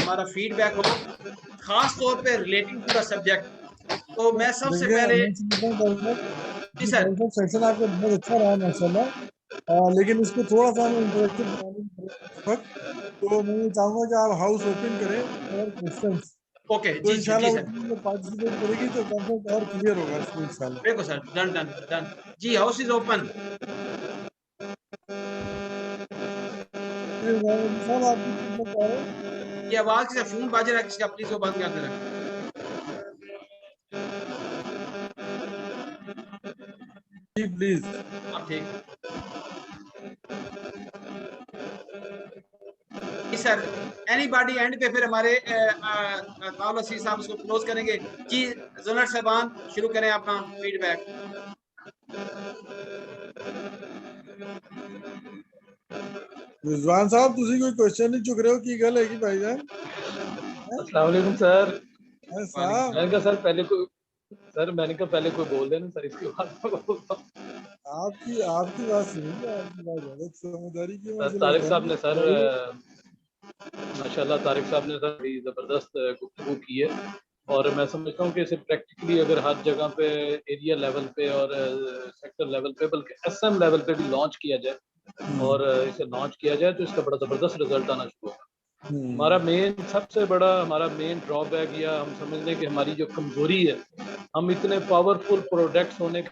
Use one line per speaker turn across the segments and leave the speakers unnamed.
ہمارا feed back ہو خاص طور پہ ریلیٹنگ ٹو دا سبجیکٹ. تو میں سب سے پہلے جی سر
سیشن آپ کا بہت اچھا رہا ماشاءاللہ، لیکن اس کو تھوڑا سا ہمیں انٹریکٹیو بنانے اس وقت، تو میں یہ چاہوں گا کہ آپ ہاؤس اوپن کریں اور کوسچنس،
اوکے
تو
جی
انشاءاللہ
جی
وہ
سر
ٹیم میں پارٹیسپیٹ کرے گی تو کنسپٹ اور کلیئر ہوگا اس میں انشاءاللہ.
بالکل سر. ڈن ڈن ڈن جی. House is open.
صاحب آپ کی خدمت آ رہے ہیں.
یہ آواز کسی فون باج رہا ہے کسی کا، پلیز وہ بند کر دیں.
جی پلیز.
آپ ٹھیک جی سر. اینی باڈی اینڈ پہ پھر ہمارے طاول وسیع صاحب اس کو کلوز کریں گے. جی زنر صاحبان شروع کریں اپنا فیڈ بیک.
رضوان صاحب تسی کوئی کوشچن نہیں چک رہے ہو کی گل ہے کہ بھائی جان؟
السلام علیکم سر.
صاحب
میں نے کہا سر پہلے کوئی میں نے کہا پہلے کوئی بول دے نا سر، اس کے بعد
آپ کی بات سنیں گے، آپ کی بات ہے سمجھداری کی
سر
مسئلہ
طارق
ہوتا
صاحب
ہے
نے سر
نا.
ماشاءاللہ طارق صاحب نے سر بڑی زبردست گفتگو کی ہے، اور میں سمجھتا ہوں کہ اسے پریکٹیکلی اگر ہر جگہ پہ ایریا لیول پہ اور سیکٹر لیول پہ بلکہ ایس ایم لیول پہ بھی لانچ کیا جائے اور اسے لانچ کیا جائے تو اس کا بڑا زبردست رزلٹ آنا شروع ہوگا. ہمارا سب سے بڑا ہمارا مین ڈرا بیک یا ہم سمجھ لیں کہ ہماری جو کمزوری ہے، ہم اتنے پاورفل پروڈکٹس ہونے کے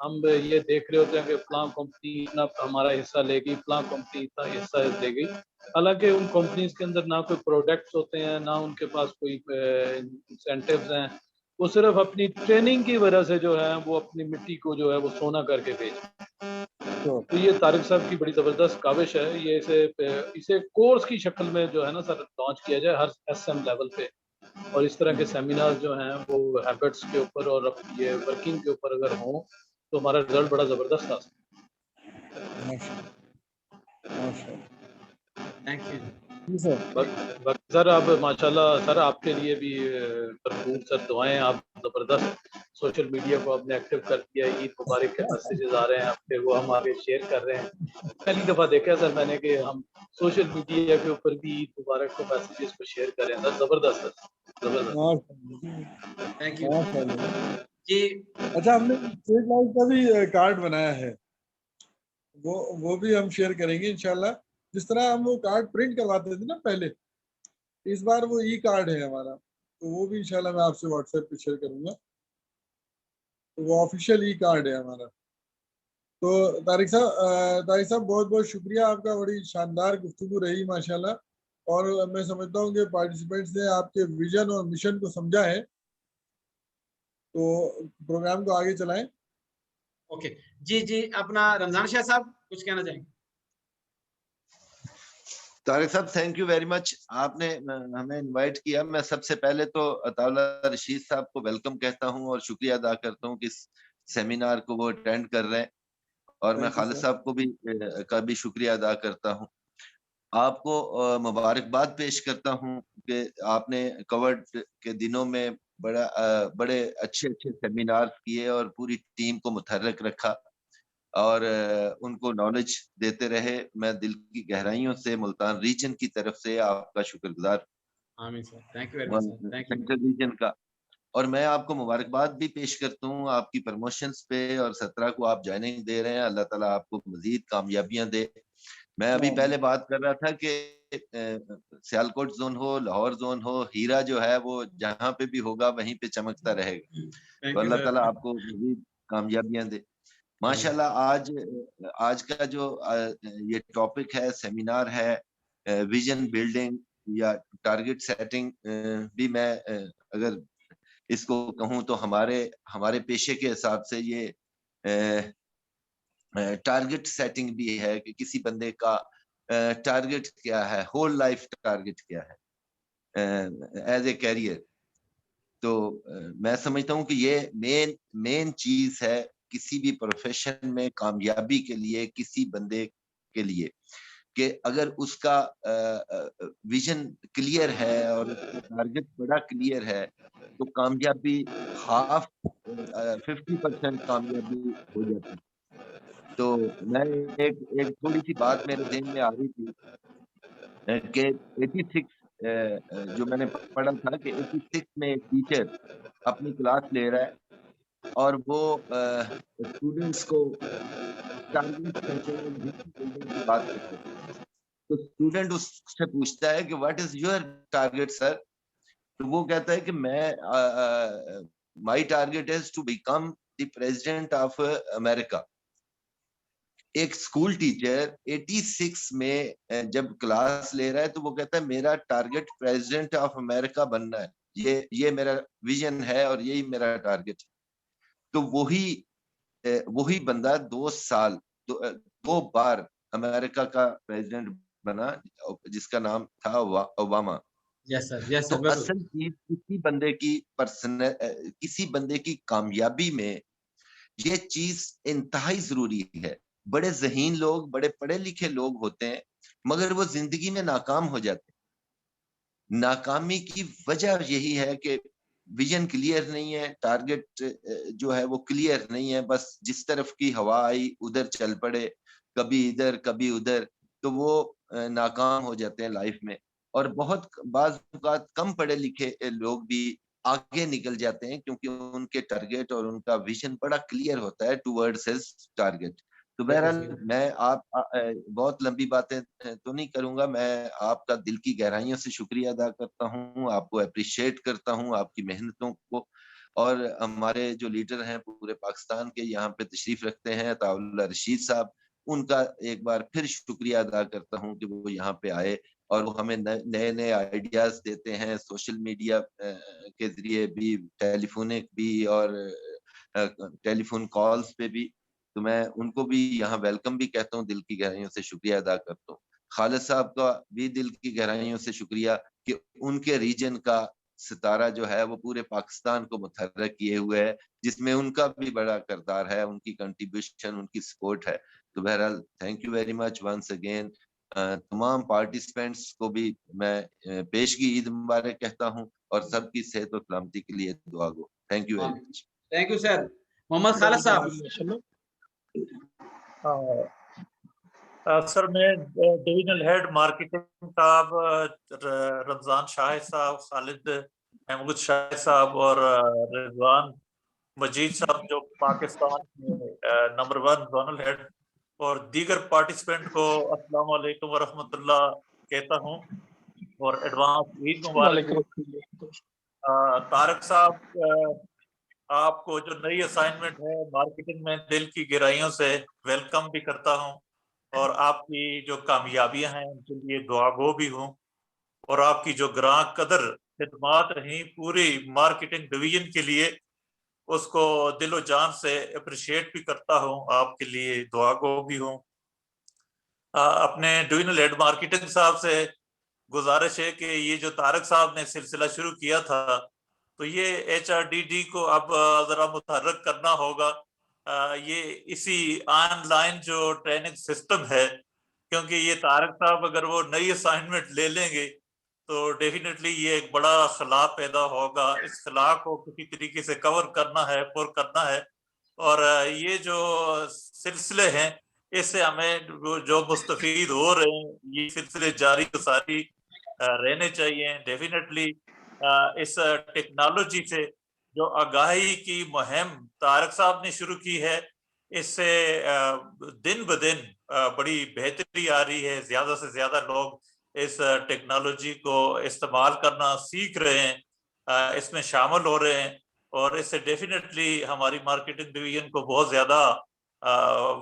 ہم یہ دیکھ رہے ہوتے ہیں کہ فلاں کمپنی اتنا ہمارا حصہ لے گی، فلاں کمپنی اتنا حصہ دے گی، حالانکہ ان کمپنیز کے اندر نہ کوئی پروڈکٹس ہوتے ہیں، نہ ان کے پاس کوئی انسینٹیوز ہیں. وہ صرف اپنی ٹریننگ کی وجہ سے جو ہے وہ اپنی مٹی کو جو ہے وہ سونا کر کے بیچ. تو یہ طارق صاحب کی بڑی زبردست کاوش ہے، یہ اسے کورس کی شکل میں جو ہے نا سر لانچ کیا جائے ہر ایس ایم لیول پہ، اور اس طرح کے سیمینار جو ہیں وہ ہیبٹس کے اوپر اور یہ ورکنگ کے اوپر اگر ہوں تو ہمارا رزلٹ بڑا زبردست تھا.
تھینک یو
جی سر.
سر اب ماشاءاللہ سر آپ کے لیے بھی بھرپور سر دعائیں. آپ زبردست سوشل میڈیا کو آپ نے ایکٹیو کر دیا، عید مبارک کے میسیجز آ رہے ہیں آپ کے، وہ ہم آگے شیئر کر رہے ہیں. پہلی دفعہ دیکھا سر میں نے کہ ہم سوشل میڈیا کے اوپر بھی عید مبارک کو میسیجز کو شیئر کر رہے ہیں. سر زبردست سر زبردست.
تھینک یو جی.
اچھا ہم نے اسٹریٹ لائٹ کا بھی کارڈ بنایا ہے، وہ بھی ہم شیئر کریں گے انشاءاللہ. جس طرح ہم وہ کارڈ پرنٹ کرواتے تھے نا پہلے، اس بار وہ ای کارڈ ہے ہمارا، تو وہ بھی انشاءاللہ میں آپ سے واٹس ایپ پہ شیئر کروں گا. تو وہ آفیشیل ای کارڈ ہے ہمارا. تو طارق صاحب بہت بہت شکریہ آپ کا، بڑی شاندار گفتگو رہی ماشاءاللہ، اور میں سمجھتا ہوں کہ پارٹیسپینٹس نے آپ کے ویژن اور مشن کو سمجھا ہے. تو پروگرام کو آگے چلائیں.
اوکے جی اپنا رمضان شاہ صاحب کچھ کہنا چاہیں گے؟
طارق صاحب تھینک یو ویری مچ، آپ نے ہمیں انوائٹ کیا. میں سب سے پہلے تو طاولہ رشید صاحب کو ویلکم کہتا ہوں اور شکریہ ادا کرتا ہوں کہ اس سیمینار کو وہ اٹینڈ کر رہے ہیں، اور میں خالد صاحب کو بھی شکریہ ادا کرتا ہوں. آپ کو مبارکباد پیش کرتا ہوں کہ آپ نے کووڈ کے دنوں میں بڑے اچھے سیمینار کیے اور پوری ٹیم کو متحرک رکھا اور ان کو نالج دیتے رہے. میں دل کی گہرائیوں سے ملتان ریجن کی طرف سے آپ کا شکر گزار سینٹرل ریجن کا. اور میں آپ کو مبارکباد بھی پیش کرتا ہوں آپ کی پروموشنز پہ، اور 17 کو آپ جوائننگ دے رہے ہیں. اللہ تعالیٰ آپ کو مزید کامیابیاں دے. میں ابھی پہلے بات کر رہا تھا کہ سیالکوٹ زون ہو، لاہور زون ہو، ہیرا جو ہے وہ جہاں پہ بھی ہوگا وہیں پہ چمکتا رہے گا. تو اللہ تعالیٰ آپ کو مزید کامیابیاں دے. ماشاءاللہ آج کا جو یہ ٹاپک ہے، سیمینار ہے ویژن بلڈنگ یا ٹارگٹ سیٹنگ، بھی میں اگر اس کو کہوں تو ہمارے پیشے کے حساب سے یہ ٹارگٹ سیٹنگ بھی ہے کہ کسی بندے کا ٹارگٹ کیا ہے، ہول لائف ٹارگٹ کیا ہے ایز اے کیریئر. تو میں سمجھتا ہوں کہ یہ مین چیز ہے کسی بھی پروفیشن میں کامیابی کے لیے کسی بندے کے لیے، کہ اگر اس کا ویژن کلیئر ہے اور اس کا ٹارگٹ بڑا کلیئر ہے تو کامیابی 50% کامیابی ہو جاتی ہے. تو میں ایک تھوڑی سی بات میرے ذہن میں آ رہی تھی کہ 86 جو میں نے پڑھا تھا کہ 86 میں ایک ٹیچر اپنی کلاس لے رہا ہے اور وہ اسٹوڈنٹس کو ٹارگیٹ کرتے ہیں کی بات کرتے ہیں. تو اسٹوڈنٹ اس سے پوچھتا ہے کہ what is your target sir. تو وہ کہتا ہے کہ میں my target is to become the president of America. ایک اسکول ٹیچر 86 میں جب کلاس لے رہا ہے تو وہ کہتا ہے میرا ٹارگیٹ پریزیڈنٹ آف امریکہ بننا ہے, یہ میرا ویژن ہے اور یہی میرا ٹارگیٹ ہے. تو وہی بندہ 2 سال 2 بار امریکہ کا پریزیڈنٹ بنا جس کا نام تھا اوباما.
یس سر, یس
تو
سر, بالکل.
اصل چیز کسی بندے کی کامیابی میں یہ چیز انتہائی ضروری ہے. بڑے ذہین لوگ, بڑے پڑھے لکھے لوگ ہوتے ہیں مگر وہ زندگی میں ناکام ہو جاتے ہیں. ناکامی کی وجہ یہی ہے کہ ویژن کلیئر نہیں ہے, ٹارگٹ جو ہے وہ کلیئر نہیں ہے, بس جس طرف کی ہوا آئی ادھر چل پڑے, کبھی ادھر کبھی ادھر, تو وہ ناکام ہو جاتے ہیں لائف میں. اور بہت بعض اوقات کم پڑھے لکھے لوگ بھی آگے نکل جاتے ہیں کیونکہ ان کے ٹارگٹ اور ان کا ویژن بڑا کلیئر ہوتا ہے ٹورڈز ہز ٹارگٹ. تو بہرحال میں آپ بہت لمبی باتیں تو نہیں کروں گا. میں آپ کا دل کی گہرائیوں سے شکریہ ادا کرتا ہوں, آپ کو اپریشیٹ کرتا ہوں, آپ کی محنتوں کو. اور ہمارے جو لیڈر ہیں پورے پاکستان کے یہاں پہ تشریف رکھتے ہیں, عطاء اللہ رشید صاحب, ان کا ایک بار پھر شکریہ ادا کرتا ہوں کہ وہ یہاں پہ آئے اور وہ ہمیں نئے آئیڈیاز دیتے ہیں, سوشل میڈیا کے ذریعے بھی, ٹیلی فونک بھی اور ٹیلی فون کالز پہ بھی. تو میں ان کو بھی یہاں ویلکم بھی کہتا ہوں, دل کی گہرائیوں سے شکریہ ادا کرتا ہوں. خالد صاحب کا بھی دل کی گہرائیوں سے شکریہ کہ ان کے ریجن کا ستارہ جو ہے وہ پورے پاکستان کو متحرک کیے ہوئے ہے, جس میں ان کا بھی بڑا کردار ہے, ان کی کنٹریبیوشن, ان کی سپورٹ ہے. تو بہرحال thank you very much once again. تمام پارٹیسپینٹس کو بھی میں پیشگی عید مبارک کہتا ہوں اور سب کی صحت و سلامتی کے لیے دعا گو. Thank you very much.
Thank you sir. Muhammad Khalid صاحب.
سر میں ڈویژنل ہیڈ مارکیٹنگ صاحب رمضان شاہ صاحب, خالد محمود شاہ صاحب اور رضوان مجید صاحب جو پاکستان میں نمبر 1 زونل ہیڈ, اور دیگر پارٹیسپینٹ کو السلام علیکم ورحمۃ اللہ کہتا ہوں اور ایڈوانس عید مبارک. طارق صاحب, آپ کو جو نئی اسائنمنٹ ہے مارکیٹنگ میں دل کی گہرائیوں سے ویلکم بھی کرتا ہوں, اور آپ کی جو کامیابیاں ہیں ان کے لیے دعا گو بھی ہوں, اور آپ کی جو گراں قدر خدمات رہیں پوری مارکیٹنگ ڈویژن کے لیے اس کو دل و جان سے اپریشیٹ بھی کرتا ہوں, آپ کے لیے دعا گو بھی ہوں. اپنے ڈویژنل ہیڈ مارکیٹنگ صاحب سے گزارش ہے کہ یہ جو طارق صاحب نے سلسلہ شروع کیا تھا تو یہ HRDD کو اب ذرا متحرک کرنا ہوگا. یہ اسی آن لائن جو ٹریننگ سسٹم ہے, کیونکہ یہ طارق صاحب اگر وہ نئی اسائنمنٹ لے لیں گے تو ڈیفینیٹلی یہ ایک بڑا خلا پیدا ہوگا. اس خلا کو کسی طریقے سے کور کرنا ہے, پر کرنا ہے, اور یہ جو سلسلے ہیں اس سے ہمیں جو مستفید ہو رہے ہیں یہ سلسلے جاری ساری رہنے چاہیے. ڈیفینیٹلی اس ٹیکنالوجی سے جو آگاہی کی مہم طارق صاحب نے شروع کی ہے, اس سے دن بدن بڑی بہتری آ رہی ہے. زیادہ سے زیادہ لوگ اس ٹیکنالوجی کو استعمال کرنا سیکھ رہے ہیں, اس میں شامل ہو رہے ہیں, اور اس سے ڈیفینیٹلی ہماری مارکیٹنگ ڈویژن کو بہت زیادہ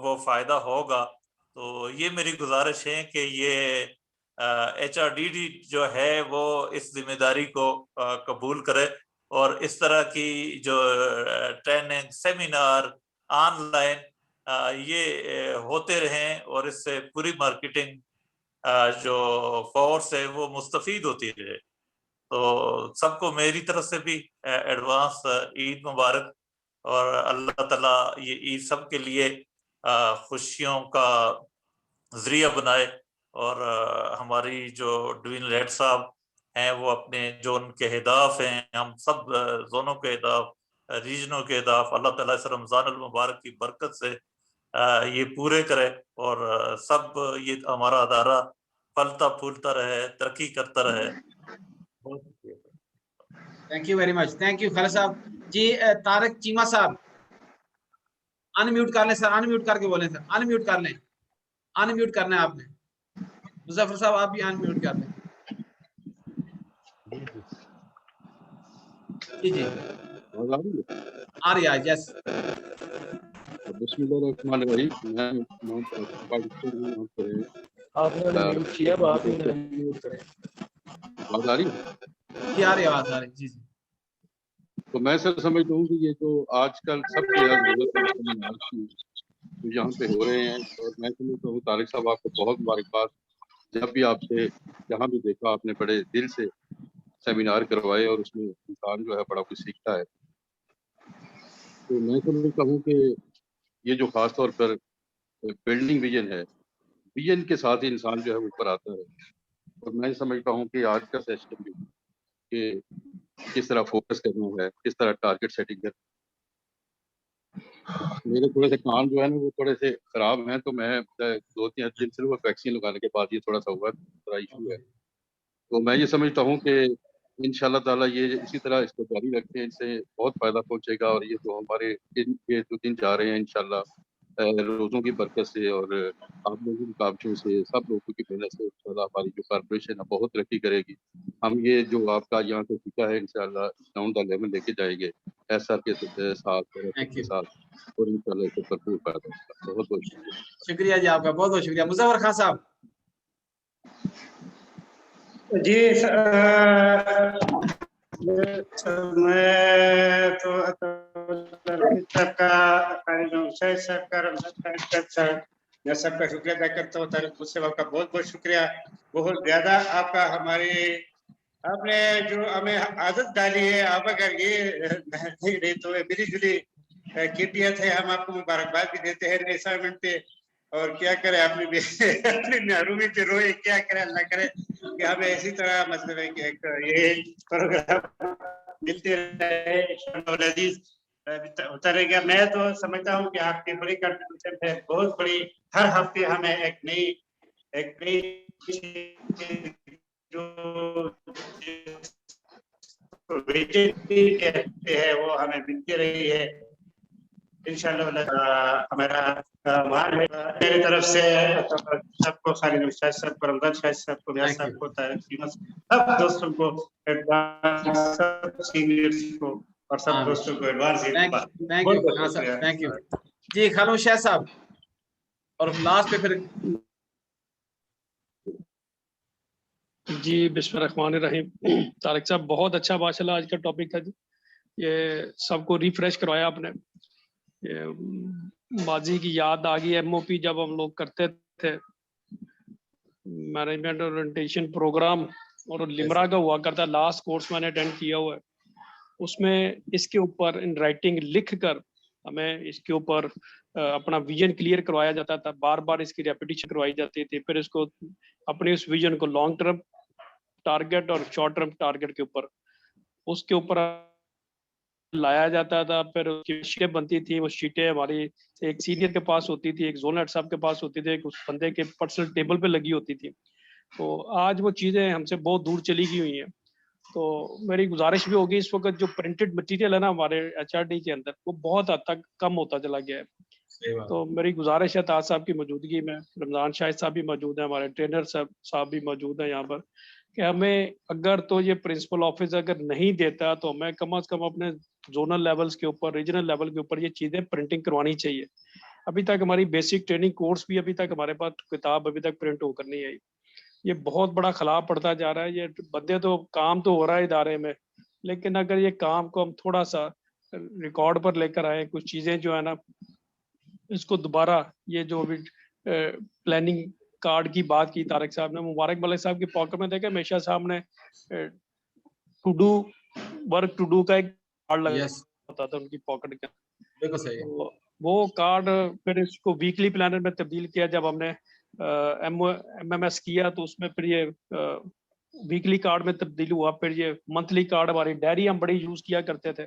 وہ فائدہ ہوگا. تو یہ میری گزارش ہے کہ یہ HRDD جو ہے وہ اس ذمہ داری کو قبول کرے اور اس طرح کی جو ٹریننگ سیمینار آن لائن یہ ہوتے رہیں, اور اس سے پوری مارکیٹنگ جو فورس ہے وہ مستفید ہوتی رہے. تو سب کو میری طرف سے بھی ایڈوانس عید مبارک, اور اللہ تعالیٰ یہ عید سب کے لیے خوشیوں کا ذریعہ بنائے, اور ہماری جو ڈویژنل ہیڈ صاحب ہیں وہ اپنے جو ان کے اہداف ہیں, ہم سب زونوں کے اہداف, ریجنوں کے اہداف, اللہ تعالیٰ اس رمضان المبارک کی برکت سے یہ پورے کرے, اور سب یہ ہمارا ادارہ پھلتا پھولتا رہے, ترقی کرتا رہے. بہت شکریہ.
Thank you very much, thank you Khalid صاحب. جی طارق چیمہ صاحب ان میوٹ کر لیں سر, ان میوٹ کر کے بولیں سر, ان میوٹ کر لیں, ان میوٹ کرنا ہے آپ نے. مظفر صاحب آپ بھی ان میوٹ کر لیں. جی جی آ رہی ہے, یس.
بسم اللہ الرحمن الرحیم. میں پاکستان ہوں, یہاں پہ
آپ نے میوٹ کیا, اب آپ ہی میوٹ کریں.
آواز آ رہی ہے؟
جی آ رہی ہے, آواز آ رہی ہے. جی جی.
تو میں سر سمجھتا ہوں کہ یہ جو آج کل سب سے زیادہ ضرورت ہے سیمینار کی جو یہاں پہ ہو رہے ہیں, اور میں سمجھتا ہوں طارق صاحب آپ کو بہت مبارکباد. جب بھی آپ سے جہاں بھی دیکھا آپ نے بڑے دل سے سیمینار کروائے, اور اس میں انسان جو ہے بڑا کچھ سیکھتا ہے. تو میں سمجھتا ہوں کہ یہ جو خاص طور پر بلڈنگ ویژن ہے, ویژن کے ساتھ ہی انسان جو ہے اوپر آتا ہے. اور میں سمجھتا ہوں کہ آج کا سیشن بھی کہ کس طرح فوکس کرنا ہے, کس طرح ٹارگٹ سیٹنگ کرنا. میرے تھوڑے سے کان جو ہے نا وہ تھوڑے سے خراب ہیں, تو میں 2-3 دن سے ویکسین لگانے کے بعد یہ تھوڑا سا ہوا, تھوڑا ایشو ہے. تو میں یہ سمجھتا ہوں کہ انشاءاللہ تعالیٰ یہ اسی طرح اس کو جاری رکھیں, اس سے بہت فائدہ پہنچے گا. اور یہ جو ہمارے یہ جو دن جا رہے ہیں انشاءاللہ روزوں کی برکت سے اور آپ لوگوں کی کاوشوں سے, سب لوگوں کی محنت سے انشاءاللہ ہماری جو کارپوریشن ہے بہت ترقی کرے گی. ہم یہ جو آپ کا یہاں سے سیکھا ہے انشاءاللہ ڈاؤن دا لیول لے کے جائیں گے ایسا کے ساتھ کے ساتھ, اور انشاءاللہ اس سے بھرپور فائدہ ہوگا. بہت بہت شکریہ.
شکریہ جی آپ کا, بہت بہت شکریہ. مظفر خان صاحب.
جی میں تو صاحب کا میں سب کا شکریہ ادا کرتا ہوں. طارق صاحب کا بہت بہت شکریہ, بہت زیادہ آپ کا. ہماری آپ نے جو ہمیں عادت ڈالی ہے, آپ اگر یہ نہیں تو ملی جلی کیفیت ہے, ہم آپ کو مبارکباد بھی دیتے ہیں نئے اسائنمنٹ پہ. اور کیا کرے اپنی محرومی پہ روئے, کیا کرے اللہ کرے کہ ہمیں اسی طرح مطلب ہے کہ یہ پروگرام ملتے رہے ہوتا رہے گا. میں تو سمجھتا ہوں کہ آپ کی بڑی کنٹریبیوشن ہے, بہت بڑی. ہر ہفتے ہمیں ایک نئی جو ہے وہ ہمیں ملتی رہی ہے. انشاءاللہ ہمارا میری طرف سے سب کو, خالد شاہد صاحب کو, رمضان شاہد صاحب کو, بیاض صاحب کو, طارق چیمہ سب دوستوں کو, سب سینئرز کو اور سب دوستوں کو ایڈوانس
تھینک یو. جی خالد شاہد صاحب, اور لاسٹ پہ پھر.
جی بسم اللہ الرحمن الرحیم. طارق صاحب بہت اچھا ماشاءاللہ آج کا ٹاپک تھا جی. یہ سب کو ریفریش کروایا آپ نے, ماضی کی یاد آ گئی. ایم او پی جب ہم لوگ کرتے تھے, مینجمنٹ اورینٹیشن پروگرام, اور لمرا کا ہوا کرتا, لاسٹ کورس میں نے اٹینڈ کیا ہوا ہے. اس میں اس کے اوپر ان رائٹنگ لکھ کر ہمیں اس کے اوپر اپنا ویژن کلیئر کروایا جاتا تھا, بار بار اس کی ریپیٹیشن کروائی جاتی تھی. پھر اس کو اپنے اس ویژن کو لانگ ٹرم ٹارگٹ اور شارٹ ٹرم ٹارگٹ کے اوپر اس کے اوپر لایا جاتا تھا. پھر اس کی شیٹیں بنتی تھی, وہ شیٹیں ہماری ایک سینئر کے پاس ہوتی تھی, ایک زونل ہیڈ صاحب کے پاس ہوتی تھی, ایک اس بندے کے پرسنل ٹیبل پہ لگی ہوتی تھی. تو آج وہ چیزیں ہم سے بہت دور چلی گئی ہوئی ہیں. تو میری گزارش بھی ہوگی, اس وقت جو پرنٹڈ مٹیریل ہے نا ہمارے ایچ آر ڈی کے اندر, وہ بہت حد تک کم ہوتا چلا گیا ہے. تو میری گزارش ہے تاج صاحب کی موجودگی میں, رمضان شاہد صاحب بھی موجود ہیں, ہمارے ٹرینر صاحب بھی موجود ہیں یہاں پر, کہ ہمیں اگر تو یہ پرنسپل آفس اگر نہیں دیتا تو ہمیں کم از کم اپنے زونل لیولز کے اوپر, ریجنل لیول کے اوپر یہ چیزیں پرنٹنگ کروانی چاہیے. ابھی تک ہماری بیسک ٹریننگ کورس بھی ابھی تک ہمارے پاس کتاب ابھی تک پرنٹ ہو کر نہیں آئی. یہ بہت بڑا خلا پڑتا جا رہا ہے. یہ بندے تو کام تو ہو رہا ہے ادارے میں, لیکن اگر یہ کام کو ہم تھوڑا سا ریکارڈ پر لے کر آئے, کچھ چیزیں جو ہے نا اس کو دوبارہ, یہ جو بھی پلاننگ کارڈ کی بات کی طارق صاحب نے, مبارک ملک صاحب کی پاکٹ میں دیکھا میشا صاحب نے to do work to do کا ایک کارڈ لگا ہوتا تھا ان کی پاکٹ کے.
بالکل صحیح.
وہ کارڈ پھر اس کو ویکلی پلانر میں تبدیل کیا. جب ہم نے ایم ایم ایس کیا تو اس میں پھر یہ ویکلی کارڈ میں تبدیل ہوا. پھر یہ منتھلی کارڈ, ہماری ڈائری ہم بڑی یوز کیا کرتے تھے.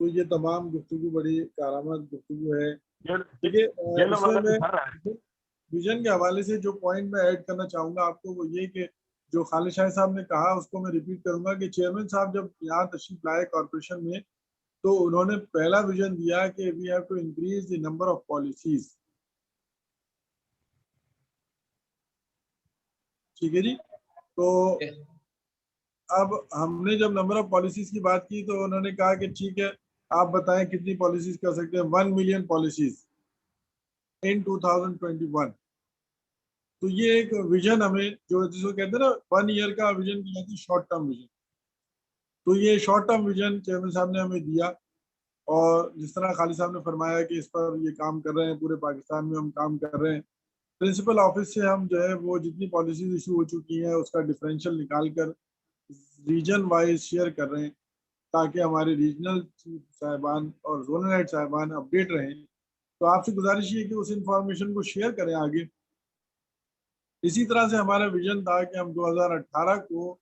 تو یہ تمام گفتگو بڑی کارآمد گفتگو ہے. دیکھیے اس میں میں ویژن کے حوالے سے جو پوائنٹ میں ایڈ کرنا چاہوں گا آپ کو وہ یہ کہ جو خالد شاہ صاحب نے کہا اس کو میں ریپیٹ کروں گا کہ چیئرمین صاحب جب یہاں تشریف لائے کارپوریشن میں تو انہوں نے پہلا ویژن دیا کہ we have to increase the number of policies. ٹھیک ہے جی. تو اب ہم نے جب نمبر آف پالیسیز کی بات کی تو انہوں نے کہا کہ ٹھیک ہے آپ بتائیں کتنی پالیسیز کر سکتے ہیں. 1 ملین پالیسیز ان 2021. تو یہ ایک ویژن ہمیں جو جس کو کہتے ہیں نا 1 ایئر کا ویژن کہتے ہیں شارٹ ٹرم ویژن. تو یہ شارٹ ٹرم ویژن چیئرمین صاحب نے ہمیں دیا اور جس طرح خالد صاحب نے فرمایا کہ اس پر یہ کام کر رہے ہیں پورے پاکستان میں ہم کام کر رہے ہیں. پرنسپل آفس سے ہم جو ہے وہ جتنی پالیسیز ایشو ہو چکی ہیں اس کا ڈفرینشیل نکال کر ریجن وائز شیئر کر رہے ہیں تاکہ ہمارے ریجنل صاحبان اور زونل ہیڈ صاحبان اپڈیٹ رہیں. تو آپ سے گزارش یہ کہ اس انفارمیشن کو شیئر کریں آگے. اسی طرح سے ہمارا ویژن تھا کہ ہم 2018 کو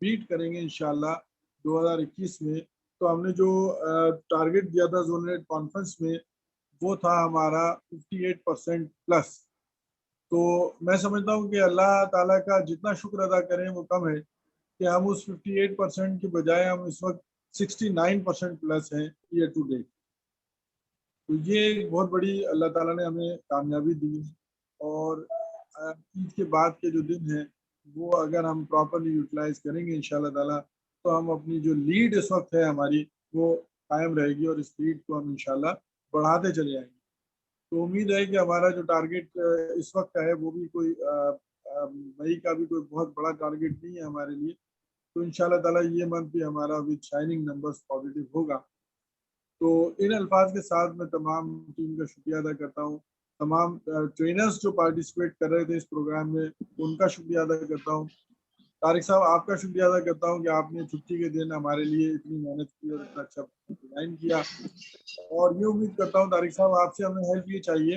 بیٹ کریں گے انشاءاللہ 2021 میں. تو ہم نے جو ٹارگٹ دیا تھا زونل ہیڈ کانفرنس میں وہ تھا ہمارا 58% پلس. تو میں سمجھتا ہوں کہ اللہ تعالیٰ کا جتنا شکر ادا کریں وہ کم ہے کہ ہم اس 58% کے بجائے ہم اس وقت 69% پلس ہیں ایئر ٹو ڈیٹ. تو یہ ایک بہت بڑی اللہ تعالیٰ نے ہمیں کامیابی دی. اور عید کے بعد کے جو دن ہیں وہ اگر ہم پراپرلی یوٹیلائز کریں گے انشاءاللہ تعالیٰ تو ہم اپنی جو لیڈ اس وقت ہے ہماری وہ قائم رہے گی اور اس لیڈ کو ہم انشاءاللہ بڑھاتے چلے جائیں گے. تو امید ہے کہ ہمارا جو ٹارگٹ اس وقت کا ہے وہ بھی کوئی مئی کا بھی کوئی بہت بڑا ٹارگٹ نہیں ہے ہمارے لیے. تو انشاءاللہ تعالیٰ یہ منتھ بھی ہمارا وتھ شائننگ نمبرز پازیٹیو ہوگا. تو ان الفاظ کے ساتھ میں تمام ٹیم کا شکریہ ادا کرتا ہوں. تمام ٹرینرز جو پارٹیسپیٹ کر رہے تھے اس پروگرام میں ان کا شکریہ ادا کرتا ہوں. طارق صاحب آپ کا شکریہ ادا کرتا ہوں کہ آپ نے چھٹی کے دن ہمارے لیے اتنی محنت کی اور اتنا اچھا ڈیزائن کیا. اور یہ امید کرتا ہوں طارق صاحب آپ سے ہمیں ہیلپ یہ چاہیے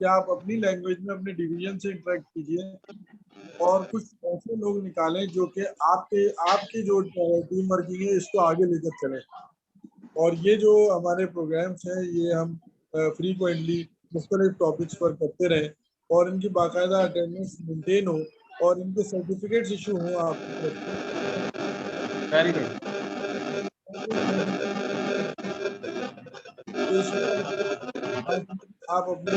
کہ آپ اپنی لینگویج میں اپنے ڈویژن سے انٹریکٹ کیجیے اور کچھ ایسے لوگ نکالیں جو کہ آپ کے جو ٹیم ورکنگ ہے اس کو آگے لے کر چلیں. اور یہ جو ہمارے پروگرامس ہیں یہ ہم فریکوینٹلی مختلف ٹاپکس پر کرتے رہیں اور ان کی باقاعدہ اٹینڈنس مینٹین ہو اور ان کے سرٹیفکیٹس ایشو ہوں آپ
ویری گڈ.
آپ اپنے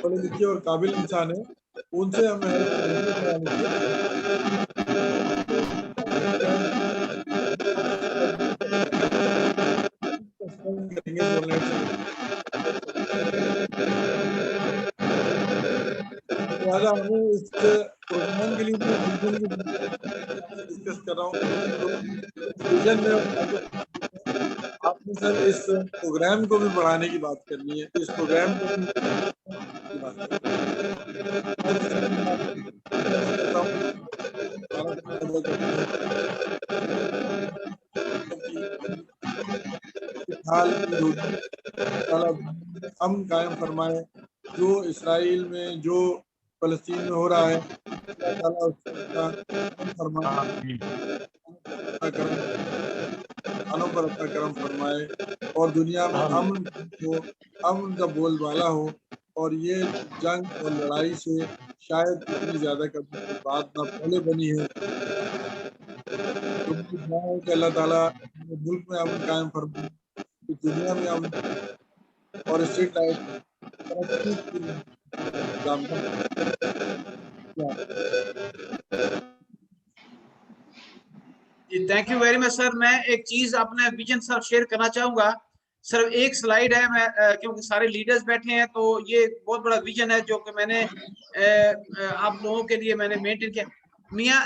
پڑھے لکھے اور قابل انسان ہیں ان سے ہمیں لہٰذا ہمیں اس پروگرام کے لیے ڈسکس کر رہا ہوں آپ نے سر اس پروگرام کو بھی بڑھانے کی بات کرنی ہے. اس پروگرام کو ہم قائم فرمائے جو اسرائیل میں جو فلسطین میں ہو رہا ہے پر اپنا کرم فرمائے اور دنیا میں امن کا بول بالا ہو اور یہ جنگ اور لڑائی سے شاید اتنی زیادہ کبھی بات نہ پہلے بنی ہے. کہ اللہ تعالیٰ ملک میں امن قائم فرمائے دنیا میں امن اور اسٹریٹ لائٹ
جی thank you very much sir. میں ایک چیز اپنے ویژن سر شیئر کرنا چاہوں گا. صرف ایک سلائیڈ ہے میں کیونکہ سارے لیڈرز بیٹھے ہیں تو یہ بہت بڑا ویژن ہے جو کہ میں نے آپ لوگوں کے لیے میں نے مینٹین کیا. میاں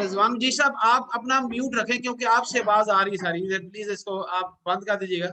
رضوان جی صاحب آپ اپنا میوٹ رکھیں کیونکہ آپ سے آواز آ رہی ہے ساری. پلیز اس کو آپ بند کر دیجیے گا.